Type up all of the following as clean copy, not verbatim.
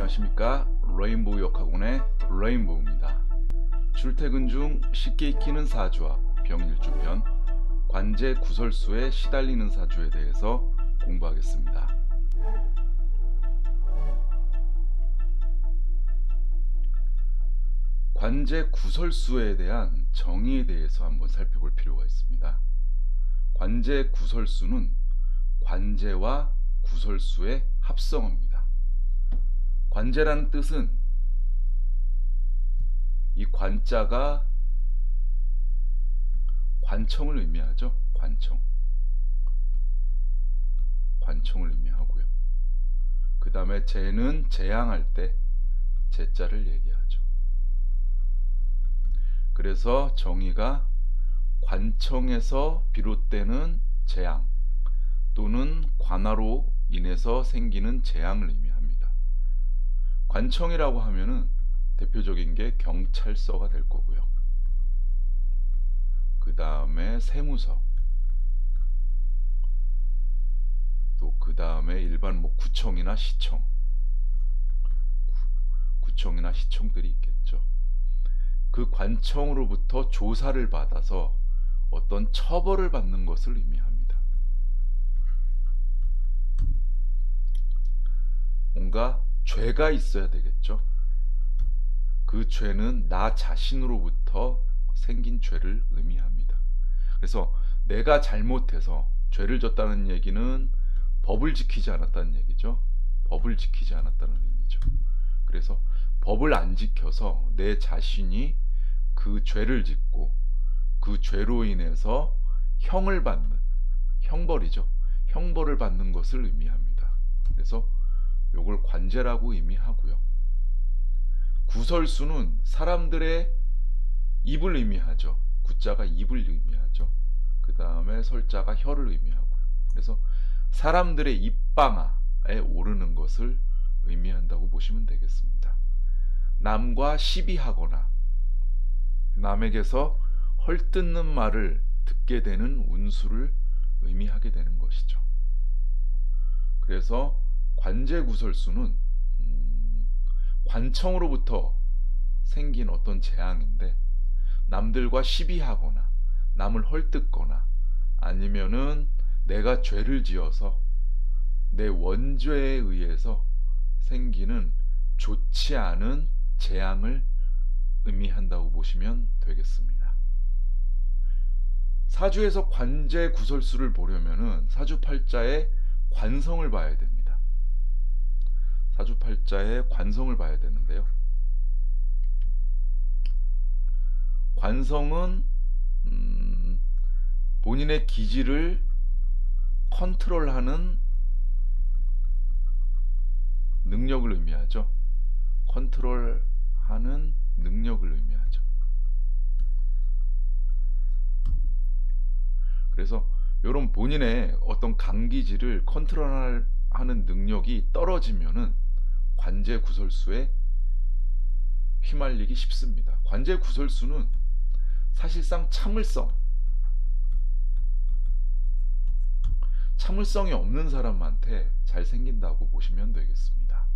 안녕하십니까. 레인보우 역학원의 레인보우입니다. 출퇴근 중 쉽게 익히는 사주와 병일주편, 관제 구설수에 시달리는 사주에 대해서 공부하겠습니다. 관제 구설수에 대한 정의에 대해서 한번 살펴볼 필요가 있습니다. 관제 구설수는 관제와 구설수의 합성어입니다. 관제라는 뜻은 이 관자가 관청을 의미하죠. 관청을 의미하고요. 그 다음에 제는 제양할 때 제자를 얘기하죠. 그래서 정의가 관청에서 비롯되는 재앙 또는 관화로 인해서 생기는 재앙을 의미합니다. 관청이라고 하면은 대표적인 게 경찰서가 될 거고요. 그 다음에 세무서, 또 그 다음에 일반 구청이나 시청, 구청이나 시청들이 있겠죠. 그 관청으로부터 조사를 받아서 어떤 처벌을 받는 것을 의미합니다. 뭔가 죄가 있어야 되겠죠. 그 죄는 나 자신으로부터 생긴 죄를 의미합니다. 그래서 내가 잘못해서 죄를 졌다는 얘기는 법을 지키지 않았다는 얘기죠. 법을 지키지 않았다는 의미죠. 그래서 법을 안 지켜서 내 자신이 그 죄를 짓고 그 죄로 인해서 형을 받는, 형벌이죠. 형벌을 받는 것을 의미합니다. 그래서 요걸 관제라고 의미하고요. 구설수는 사람들의 입을 의미하죠. 구자가 입을 의미하죠. 그 다음에 설자가 혀를 의미하고요. 그래서 사람들의 입방아에 오르는 것을 의미한다고 보시면 되겠습니다. 남과 시비하거나 남에게서 헐뜯는 말을 듣게 되는 운수를 의미하게 되는 것이죠. 그래서 관제구설수는 관청으로부터 생긴 어떤 재앙인데, 남들과 시비하거나 남을 헐뜯거나 아니면은 내가 죄를 지어서 내 원죄에 의해서 생기는 좋지 않은 재앙을 의미한다고 보시면 되겠습니다. 사주에서 관제구설수를 보려면은 사주팔자의 관성을 봐야 됩니다. 사주팔자의 관성을 봐야 되는데요. 관성은 본인의 기질을 컨트롤하는 능력을 의미하죠. 컨트롤하는 능력을 의미하죠. 그래서 이런 본인의 어떤 강기질을 컨트롤하는 능력이 떨어지면은 관제구설수에 휘말리기 쉽습니다. 관제구설수는 사실상 참을성이 없는 사람한테 잘 생긴다고 보시면 되겠습니다.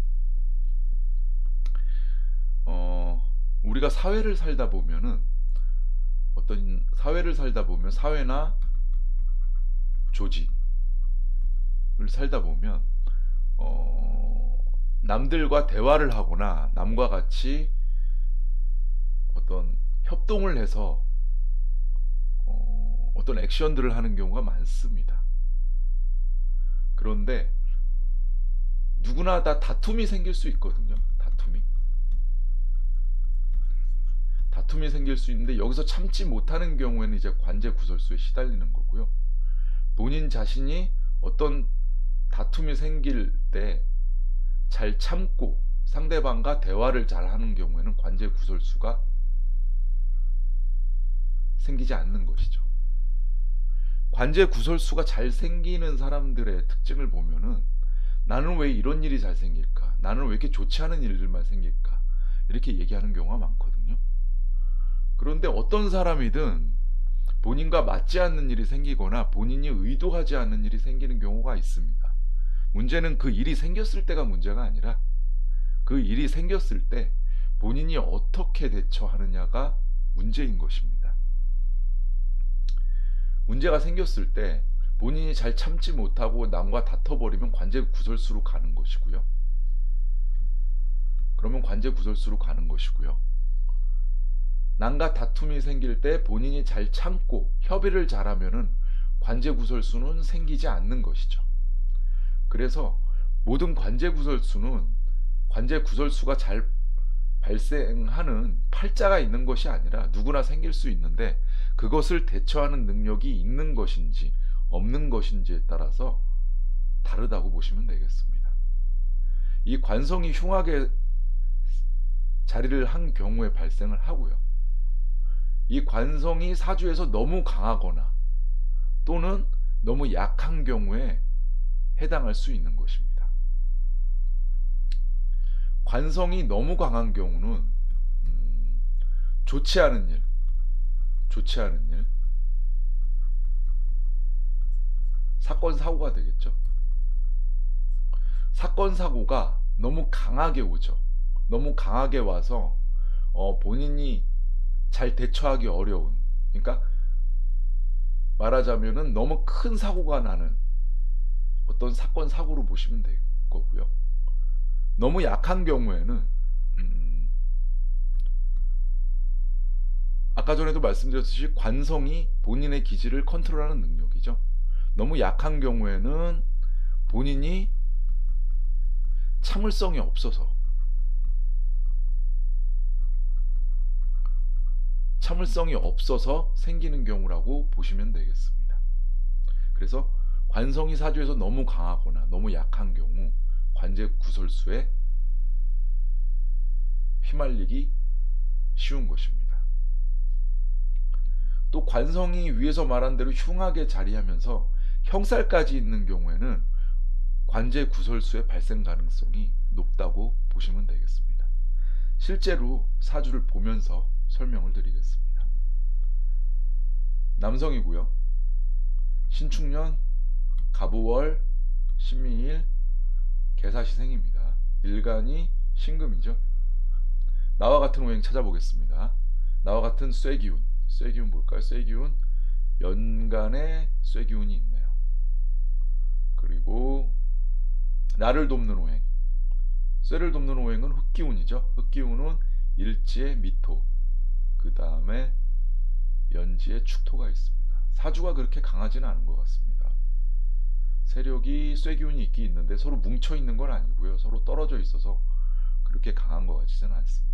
우리가 사회를 살다 보면은 사회나 조직을 살다 보면 남들과 대화를 하거나 남과 같이 어떤 협동을 해서 어떤 액션들을 하는 경우가 많습니다. 그런데 누구나 다 다툼이 생길 수 있거든요. 다툼이 생길 수 있는데, 여기서 참지 못하는 경우에는 이제 관제구설수에 시달리는 거고요. 본인 자신이 어떤 다툼이 생길 때 잘 참고 상대방과 대화를 잘 하는 경우에는 관제구설수가 생기지 않는 것이죠. 관제구설수가 잘 생기는 사람들의 특징을 보면은, 나는 왜 이런 일이 잘 생길까? 나는 왜 이렇게 좋지 않은 일들만 생길까? 이렇게 얘기하는 경우가 많거든요. 그런데 어떤 사람이든 본인과 맞지 않는 일이 생기거나 본인이 의도하지 않는 일이 생기는 경우가 있습니다. 문제는 그 일이 생겼을 때가 문제가 아니라 그 일이 생겼을 때 본인이 어떻게 대처하느냐가 문제인 것입니다. 문제가 생겼을 때 본인이 잘 참지 못하고 남과 다퉈버리면 관제구설수로 가는 것이고요. 그러면 관제구설수로 가는 것이고요. 남과 다툼이 생길 때 본인이 잘 참고 협의를 잘하면은 관제구설수는 생기지 않는 것이죠. 그래서 모든 관제구설수가 잘 발생하는 팔자가 있는 것이 아니라 누구나 생길 수 있는데, 그것을 대처하는 능력이 있는 것인지 없는 것인지에 따라서 다르다고 보시면 되겠습니다. 이 관성이 흉하게 자리를 한 경우에 발생을 하고요. 이 관성이 사주에서 너무 강하거나 또는 너무 약한 경우에 해당할 수 있는 것입니다. 관성이 너무 강한 경우는 좋지 않은 일, 사건 사고가 되겠죠. 사건 사고가 너무 강하게 오죠. 너무 강하게 와서 본인이 잘 대처하기 어려운, 그러니까 말하자면은 너무 큰 사고가 나는 어떤 사건 사고로 보시면 될 거고요. 너무 약한 경우에는 아까 전에도 말씀드렸듯이 관성이 본인의 기질을 컨트롤하는 능력이죠. 너무 약한 경우에는 본인이 참을성이 없어서 생기는 경우라고 보시면 되겠습니다. 그래서 관성이 사주에서 너무 강하거나 너무 약한 경우 관제구설수에 휘말리기 쉬운 것입니다. 또 관성이 위에서 말한 대로 흉하게 자리하면서 형살까지 있는 경우에는 관제구설수의 발생 가능성이 높다고 보시면 되겠습니다. 실제로 사주를 보면서 설명을 드리겠습니다. 남성이고요. 신축년, 갑우월, 신미일, 개사시생입니다. 일간이 신금이죠. 나와 같은 오행 찾아보겠습니다. 나와 같은 쇠기운 볼까요? 쇠기운, 연간에 쇠기운이 있네요. 그리고 나를 돕는 오행, 쇠를 돕는 오행은 흑기운이죠. 흑기운은 일지에 미토, 그 다음에 연지에 축토가 있습니다. 사주가 그렇게 강하지는 않은 것 같습니다. 세력이 쇠기운이 있긴 있는데 서로 뭉쳐 있는 건 아니고요. 서로 떨어져 있어서 그렇게 강한 것 같지는 않습니다.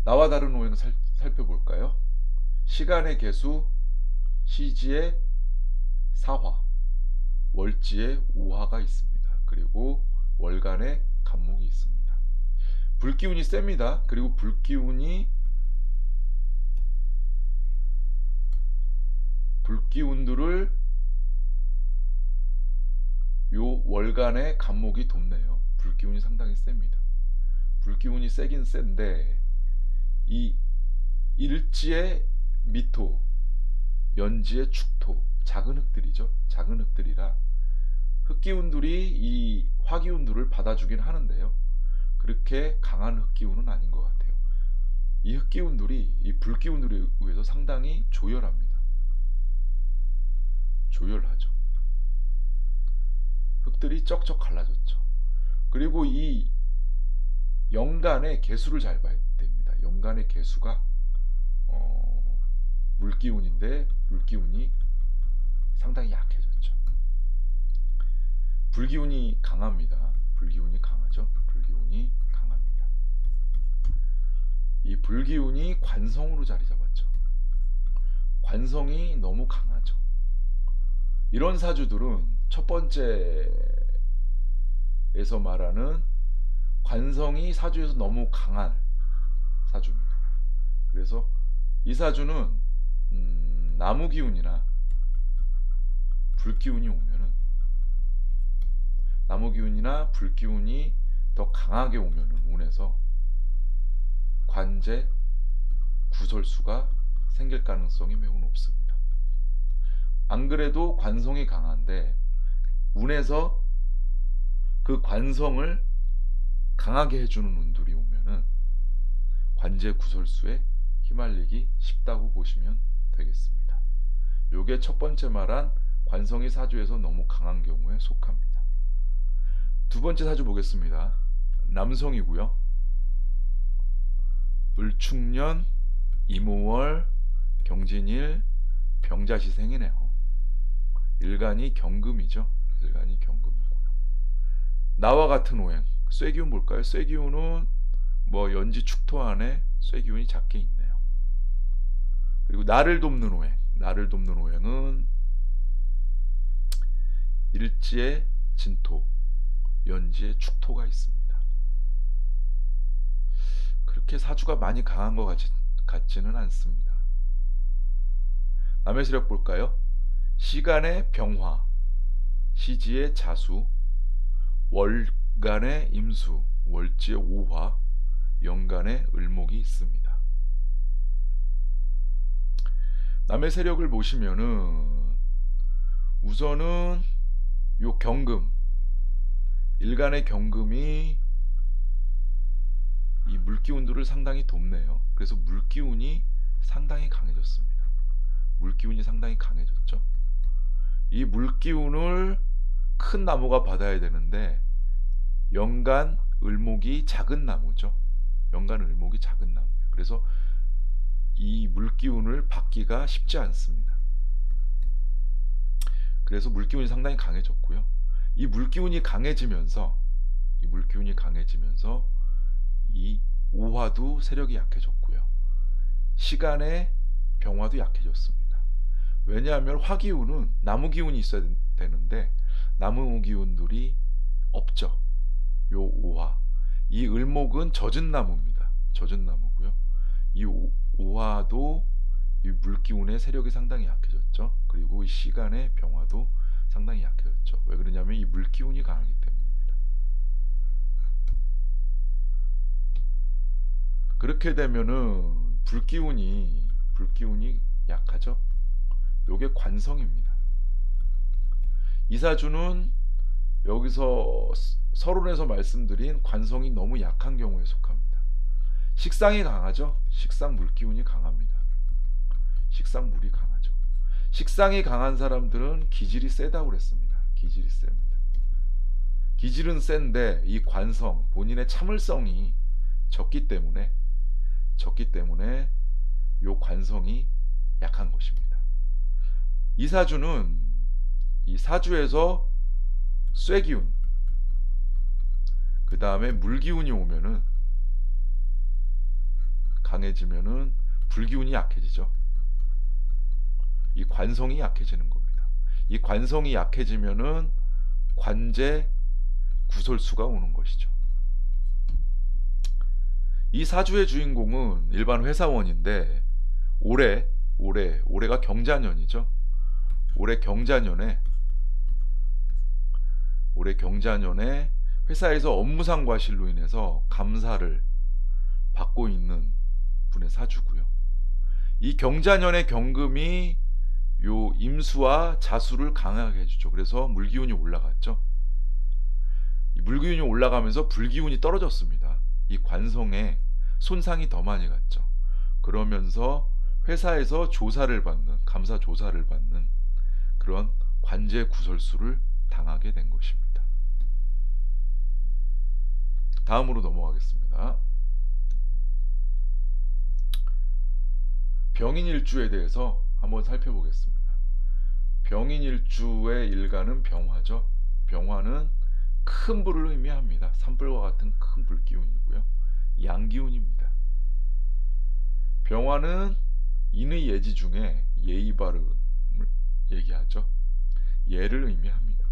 나와 다른 오행 살펴볼까요? 시간의 개수, 시지에 사화, 월지에 오화가 있습니다. 그리고 월간에 간목이 있습니다. 불기운이 셉니다. 그리고 불기운들을 요 월간에 간목이 돕네요. 불기운이 상당히 셉니다. 불기운이 세긴 센데 이 일지의 미토, 연지의 축토, 작은 흙들이죠. 작은 흙들이라 흙기운들이 이 화기운들을 받아주긴 하는데요. 그렇게 강한 흙기운은 아닌 것 같아요. 이 흙기운들이 이 불기운들에 의해서 상당히 조열합니다. 조열하죠. 흙들이 쩍쩍 갈라졌죠. 그리고 이 연간의 개수를 잘 봐야 됩니다. 연간의 개수가 물기운인데 물기운이 상당히 약해졌죠. 불기운이 강합니다. 불기운이 강하죠. 불기운이 강합니다. 이 불기운이 관성으로 자리 잡았죠. 관성이 너무 강하죠. 이런 사주들은 첫 번째에서 말하는 관성이 사주에서 너무 강한 사주입니다. 그래서 이 사주는 나무 기운이나 불기운이 오면은, 나무 기운이나 불기운이 더 강하게 오면은 운에서 관제 구설수가 생길 가능성이 매우 높습니다. 안 그래도 관성이 강한데 운에서 그 관성을 강하게 해주는 운들이 오면은 관제 구설수에 휘말리기 쉽다고 보시면 되겠습니다. 요게 첫 번째 말한 관성이 사주에서 너무 강한 경우에 속합니다. 두 번째 사주 보겠습니다. 남성이고요. 을축년, 임오월, 경진일, 병자시생이네요. 일간이 경금이죠. 일간이 경금이고요. 나와 같은 오행, 쇠기운 볼까요? 쇠기운은 뭐 연지 축토 안에 쇠기운이 작게 있네요. 그리고 나를 돕는 오행, 나를 돕는 오행은 일지에 진토, 연지에 축토가 있습니다. 그렇게 사주가 많이 강한 것 같지는 않습니다. 남의 세력 볼까요? 시간의 병화, 시지의 자수, 월간의 임수, 월지의 오화, 연간의 을목이 있습니다. 남의 세력을 보시면은 우선은 요 경금, 일간의 경금이 이 물기운들을 상당히 돕네요. 그래서 물기운이 상당히 강해졌습니다. 물기운이 상당히 강해졌죠. 이 물기운을 큰 나무가 받아야 되는데 연간 을목이 작은 나무죠. 연간 을목이 작은 나무예요. 그래서 이 물기운을 받기가 쉽지 않습니다. 그래서 물기운이 상당히 강해졌고요. 이 물기운이 강해지면서 이 오화도 세력이 약해졌고요. 시간의 병화도 약해졌습니다. 왜냐하면 화기운은 나무 기운이 있어야 되는데 나무 기운들이 없죠. 요 오화, 이 을목은 젖은 나무입니다. 젖은 나무고요. 이 오화도 이 물기운의 세력이 상당히 약해졌죠. 그리고 이 시간의 병화도 상당히 약해졌죠. 왜 그러냐면 이 물기운이 강하기 때문입니다. 그렇게 되면은 불기운이 약하죠. 요게 관성입니다. 이 사주는 여기서 서론에서 말씀드린 관성이 너무 약한 경우에 속합니다. 식상이 강하죠. 식상 물기운이 강합니다. 식상물이 강하죠. 식상이 강한 사람들은 기질이 세다고 그랬습니다. 기질이 셉니다. 기질은 센데 이 관성, 본인의 참을성이 적기 때문에 요 관성이 약한 것입니다. 이 사주는 이 사주에서 쇠기운, 그 다음에 물기운이 오면은 강해지면은 불기운이 약해지죠. 이 관성이 약해지는 겁니다. 이 관성이 약해지면은 관제 구설수가 오는 것이죠. 이 사주의 주인공은 일반 회사원인데 올해가 경자년이죠. 올해 경자년에 회사에서 업무상 과실로 인해서 감사를 받고 있는 분의 사주고요. 이 경자년의 경금이 요 임수와 자수를 강하게 해주죠. 그래서 물기운이 올라갔죠. 이 물기운이 올라가면서 불기운이 떨어졌습니다. 이 관성에 손상이 더 많이 갔죠. 그러면서 회사에서 조사를 받는, 감사 조사를 받는 그런 관제 구설수를 당하게 된 것입니다. 다음으로 넘어가겠습니다. 병인일주에 대해서 한번 살펴보겠습니다. 병인일주의 일간은 병화죠. 병화는 큰 불을 의미합니다. 산불과 같은 큰 불기운이고요. 양기운입니다. 병화는 인의 예지 중에 예의 바름을 얘기하죠. 예를 의미합니다.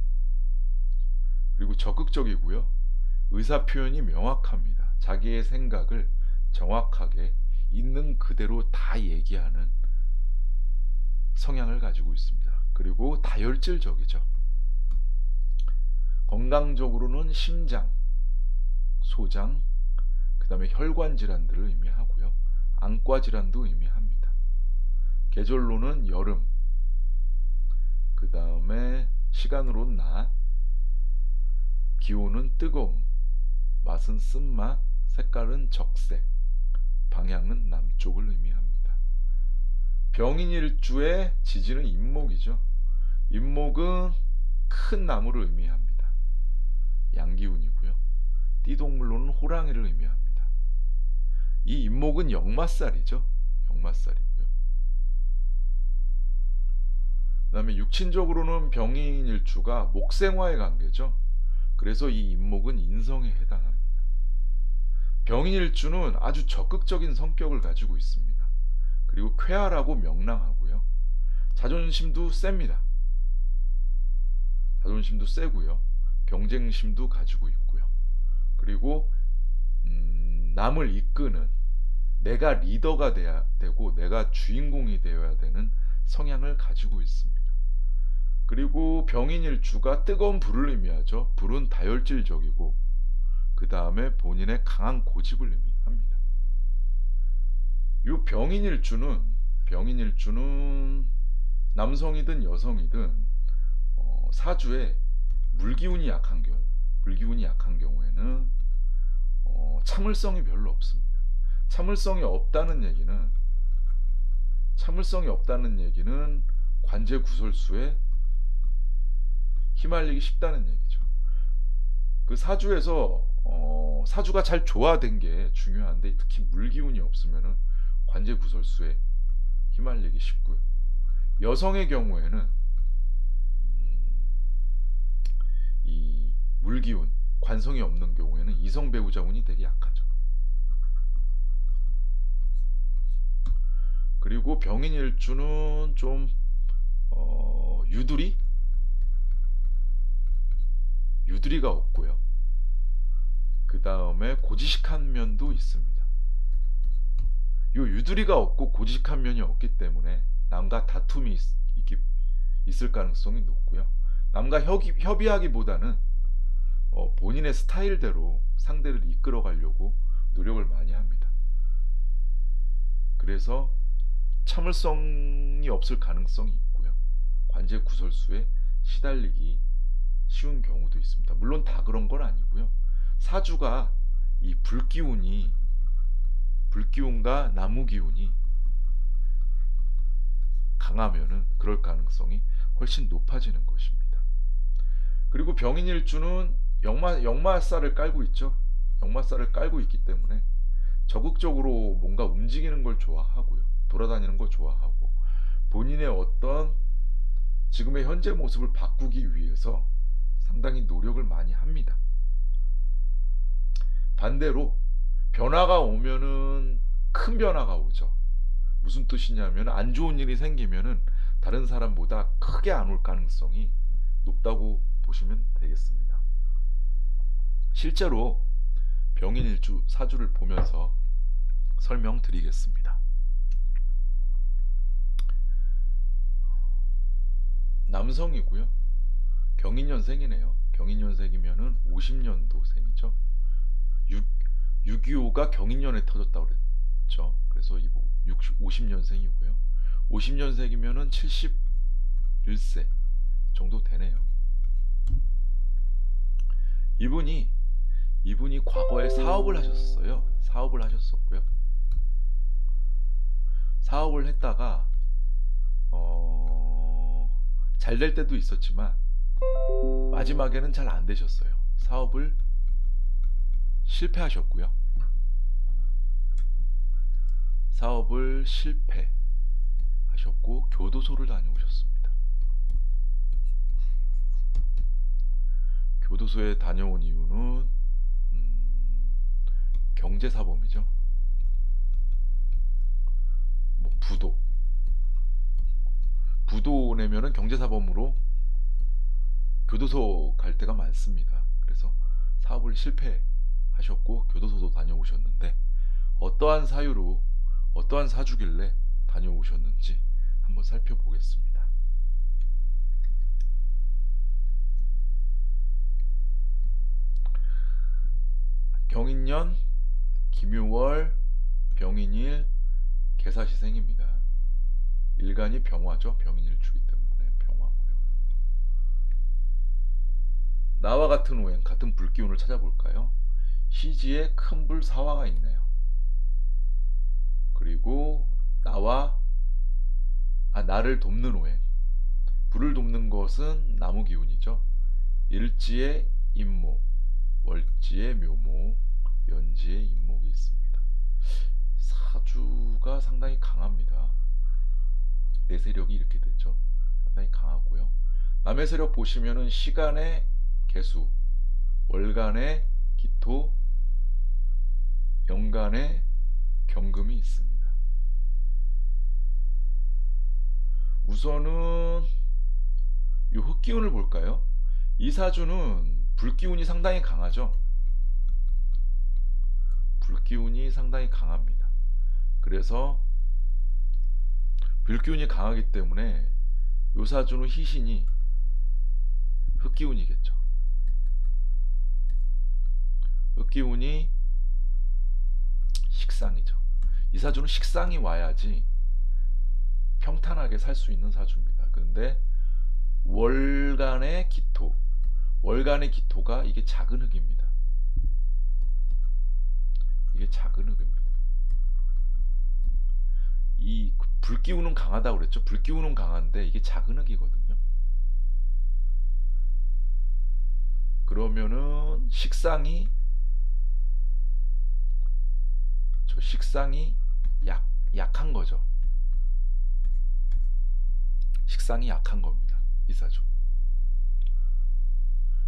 그리고 적극적이고요. 의사 표현이 명확합니다. 자기의 생각을 정확하게 있는 그대로 다 얘기하는 성향을 가지고 있습니다. 그리고 다혈질적이죠. 건강적으로는 심장, 소장, 그 다음에 혈관 질환들을 의미하고요. 안과 질환도 의미합니다. 계절로는 여름, 그 다음에 시간으로는 낮, 기온은 뜨거움, 맛은 쓴맛, 색깔은 적색, 방향은 남쪽을 의미합니다. 병인일주의 지지는 임목이죠. 임목은 큰 나무를 의미합니다. 양기운이고요. 띠동물로는 호랑이를 의미합니다. 이 임목은 역마살이죠. 역마살이고요. 그 다음에 육친적으로는 병인일주가 목생화의 관계죠. 그래서 이 임목은 인성에 해당합니다. 병인일주는 아주 적극적인 성격을 가지고 있습니다. 그리고 쾌활하고 명랑하고요. 자존심도 셉니다. 자존심도 세고요. 경쟁심도 가지고 있고요. 그리고 남을 이끄는, 내가 리더가 돼야 되고 내가 주인공이 되어야 되는 성향을 가지고 있습니다. 그리고 병인일주가 뜨거운 불을 의미하죠. 불은 다혈질적이고 그 다음에 본인의 강한 고집을 의미합니다. 이 병인일주는 남성이든 여성이든 사주에 물기운이 약한 경우에는 참을성이 별로 없습니다. 참을성이 없다는 얘기는 관제 구설수에 휘말리기 쉽다는 얘기죠. 그 사주에서 사주가 잘 조화된 게 중요한데, 특히 물기운이 없으면은 관제 구설수에 휘말리기 쉽고요. 여성의 경우에는 이 물기운, 관성이 없는 경우에는 이성 배우자 운이 되게 약하죠. 그리고 병인일주는 좀 유두리가 없고요. 그 다음에 고지식한 면도 있습니다. 이 유두리가 없고 고지식한 면이 없기 때문에 남과 다툼이 있을 가능성이 높고요. 남과 협의하기보다는 본인의 스타일대로 상대를 이끌어 가려고 노력을 많이 합니다. 그래서 참을성이 없을 가능성이 있고요. 관제 구설수에 시달리기 쉬운 경우도 있습니다. 물론 다 그런 건 아니고요. 사주가 이 불기운과 나무기운이 강하면은 그럴 가능성이 훨씬 높아지는 것입니다. 그리고 병인일주는 역마살을 깔고 있죠. 역마살을 깔고 있기 때문에 적극적으로 뭔가 움직이는 걸 좋아하고요. 돌아다니는 걸 좋아하고 본인의 어떤 지금의 현재 모습을 바꾸기 위해서 상당히 노력을 많이 합니다. 반대로 변화가 오면은 큰 변화가 오죠. 무슨 뜻이냐면 안 좋은 일이 생기면은 다른 사람보다 크게 안 올 가능성이 높다고 보시면 되겠습니다. 실제로 병인일주 사주를 보면서 설명드리겠습니다. 남성이고요. 경인년생이네요. 경인년생이면은 50년도생이죠. 6.25가 경인년에 터졌다고 그랬죠. 그래서 50년생이고요. 50년생이면은 71세 정도 되네요. 이분이 과거에 사업을 하셨어요. 사업을 하셨었고요. 사업을 했다가 잘 될 때도 있었지만 마지막에는 잘 안 되셨어요. 사업을 실패하셨고요. 사업을 실패하셨고 교도소를 다녀오셨습니다. 교도소에 다녀온 이유는 경제사범이죠. 뭐 부도 내면은 경제사범으로 교도소 갈 때가 많습니다. 그래서 사업을 실패하셨고 교도소도 다녀오셨는데 어떠한 사유로 어떠한 사주길래 다녀오셨는지 한번 살펴보겠습니다. 경인년, 김유월, 병인일, 계사시생입니다. 일간이 병화죠. 병인일주기 때문에 병화고요. 나와 같은 오행, 같은 불기운을 찾아볼까요? 희지에 큰 불 사화가 있네요. 그리고 나를 돕는 오행. 불을 돕는 것은 나무 기운이죠. 일지에 임목, 월지에 묘목, 연지에 임목이 있습니다. 사주가 상당히 강합니다. 내 세력이 이렇게 되죠. 상당히 강하고요. 남의 세력 보시면은 시간의 개수, 월간의 기토, 연간의 경금이 있습니다. 우선은 이 흑기운을 볼까요? 이 사주는 불기운이 상당히 강하죠. 불기운이 상당히 강합니다. 그래서 불기운이 강하기 때문에 이 사주는 희신이 흑기운이겠죠. 흑기운이 식상이죠. 이 사주는 식상이 와야지 평탄하게 살 수 있는 사주입니다. 그런데 월간의 기토가 이게 작은 흑입니다. 이게 작은 흑입니다. 이 불기운은 강하다고 그랬죠. 불기운은 강한데 이게 작은 흑이거든요. 그러면은 식상이 약한 거죠. 식상이 약한 겁니다. 이 사주.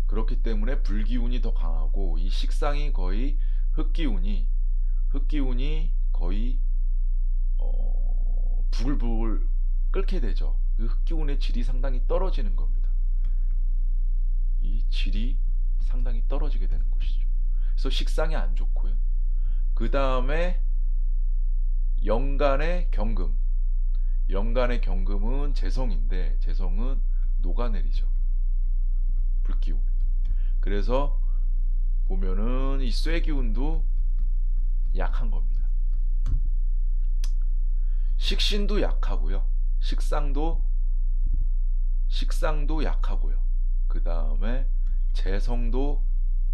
그렇기 때문에 불기운이 더 강하고 이 식상이 거의 흑기운이 거의 부글부글 끓게 되죠. 그 흑기운의 질이 상당히 떨어지는 겁니다. 이 질이 상당히 떨어지게 되는 것이죠. 그래서 식상이 안 좋고요. 그 다음에 연간의 경금은 재성인데 재성은 녹아내리죠. 불기운에. 그래서 보면은 이 쇠기운도 약한 겁니다. 식신도 약하고요. 식상도 약하고요. 그 다음에 재성도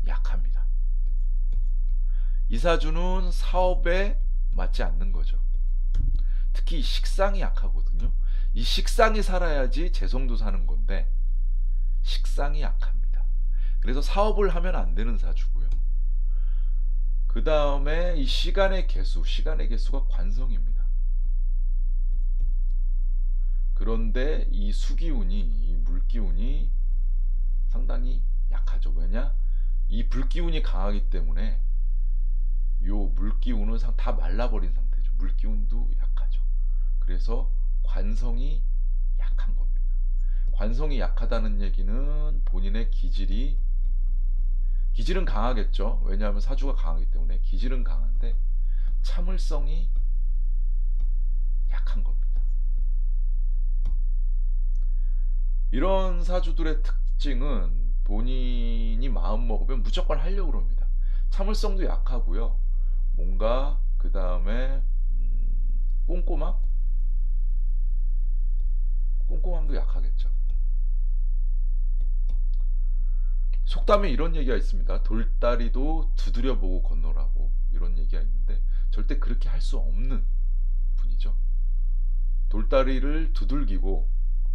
약합니다. 이 사주는 사업에 맞지 않는 거죠. 특히 식상이 약하거든요. 이 식상이 살아야지 재성도 사는 건데 식상이 약합니다. 그래서 사업을 하면 안 되는 사주고요. 그 다음에 이 시간의 개수가 관성입니다. 그런데 이 물기운이 상당히 약하죠. 왜냐? 이 불기운이 강하기 때문에 요 물기운은 다 말라버린 상태죠. 물기운도 약하죠. 그래서 관성이 약한 겁니다. 관성이 약하다는 얘기는 본인의 기질은 강하겠죠. 왜냐하면 사주가 강하기 때문에 기질은 강한데 참을성이 약한 겁니다. 이런 사주들의 특징은 본인이 마음 먹으면 무조건 하려고 합니다. 참을성도 약하고요. 뭔가 그 다음에 꼼꼼함도 약하겠죠. 속담에 이런 얘기가 있습니다. 돌다리도 두드려보고 건너라고 이런 얘기가 있는데 절대 그렇게 할 수 없는 분이죠. 돌다리를 두들기고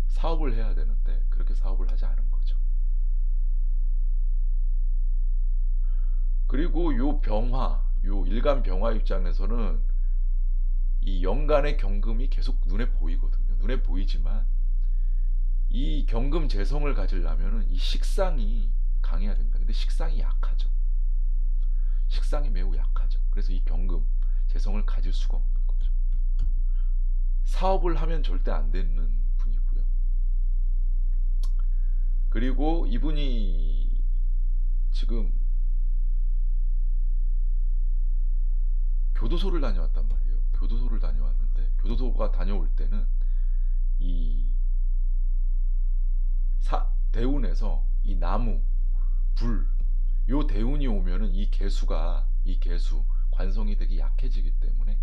사업을 해야 되는데 그렇게 사업을 하지 않은 거죠. 그리고 요 일간 병화 입장에서는 이 연간의 경금이 계속 눈에 보이거든요. 눈에 보이지만 이 경금 재성을 가지려면 이 식상이 강해야 됩니다. 근데 식상이 약하죠. 식상이 매우 약하죠. 그래서 이 경금 재성을 가질 수가 없는 거죠. 사업을 하면 절대 안 되는 분이고요. 그리고 이분이 지금 교도소를 다녀왔단 말이에요. 교도소를 다녀왔는데 교도소가 다녀올 때는 이 대운에서 이 나무, 요 대운이 오면은 이 개수 관성이 되게 약해지기 때문에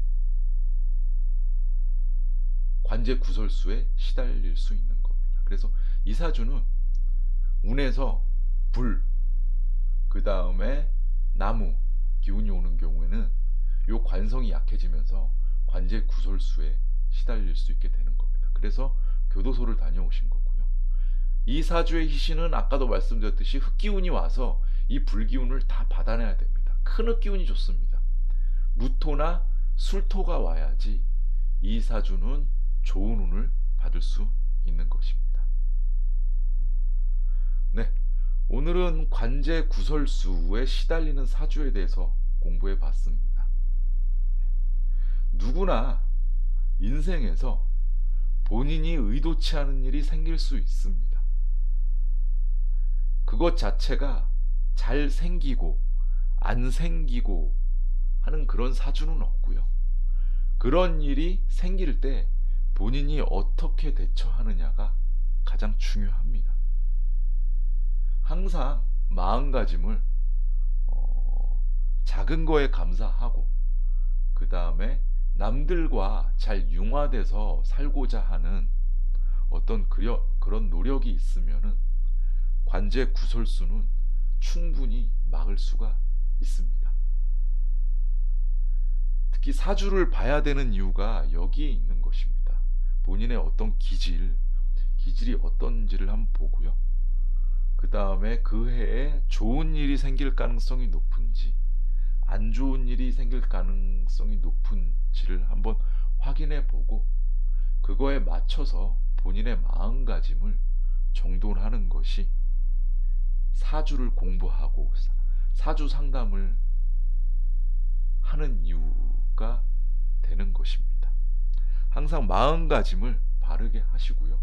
관제 구설수에 시달릴 수 있는 겁니다. 그래서 이 사주는 운에서 불, 그 다음에 나무 기운이 오는 경우에는 요 관성이 약해지면서 관제 구설수에 시달릴 수 있게 되는 겁니다. 그래서 교도소를 다녀오신 거고요. 이 사주의 희신은 아까도 말씀드렸듯이 흑기운이 와서 이 불기운을 다 받아내야 됩니다. 큰 흑기운이 좋습니다. 무토나 술토가 와야지 이 사주는 좋은 운을 받을 수 있는 것입니다. 네, 오늘은 관제 구설수에 시달리는 사주에 대해서 공부해 봤습니다. 누구나 인생에서 본인이 의도치 않은 일이 생길 수 있습니다. 그것 자체가 잘 생기고 안 생기고 하는 그런 사주는 없고요. 그런 일이 생길 때 본인이 어떻게 대처하느냐가 가장 중요합니다. 항상 마음가짐을 작은 거에 감사하고 그 다음에 남들과 잘 융화돼서 살고자 하는 어떤 그런 노력이 있으면은 관제 구설수는 충분히 막을 수가 있습니다. 특히 사주를 봐야 되는 이유가 여기에 있는 것입니다. 본인의 어떤 기질이 어떤지를 한번 보고요. 그 다음에 그 해에 좋은 일이 생길 가능성이 높은지 안 좋은 일이 생길 가능성이 높은지를 한번 확인해 보고 그거에 맞춰서 본인의 마음가짐을 정돈하는 것이 사주를 공부하고 사주 상담을 하는 이유가 되는 것입니다. 항상 마음가짐을 바르게 하시고요.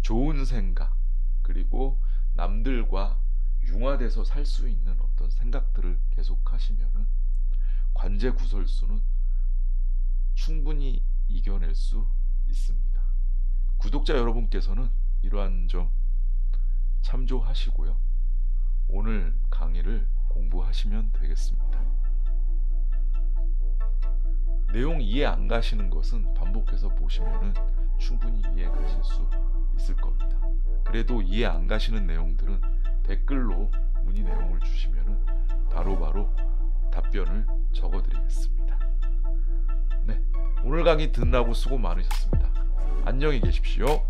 좋은 생각 그리고 남들과 융화돼서 살 수 있는 어떤 생각들을 계속 하시면은 관제 구설수는 충분히 이겨낼 수 있습니다. 구독자 여러분께서는 이러한 점 참조하시고요. 오늘 강의를 공부하시면 되겠습니다. 내용 이해 안 가시는 것은 반복해서 보시면은 충분히 이해 가실 수 있을 겁니다. 그래도 이해 안 가시는 내용들은 댓글로 문의 내용을 주시면은 바로바로 답변을 적어 드리겠습니다. 네, 오늘 강의 듣느라고 수고 많으셨습니다. 안녕히 계십시오.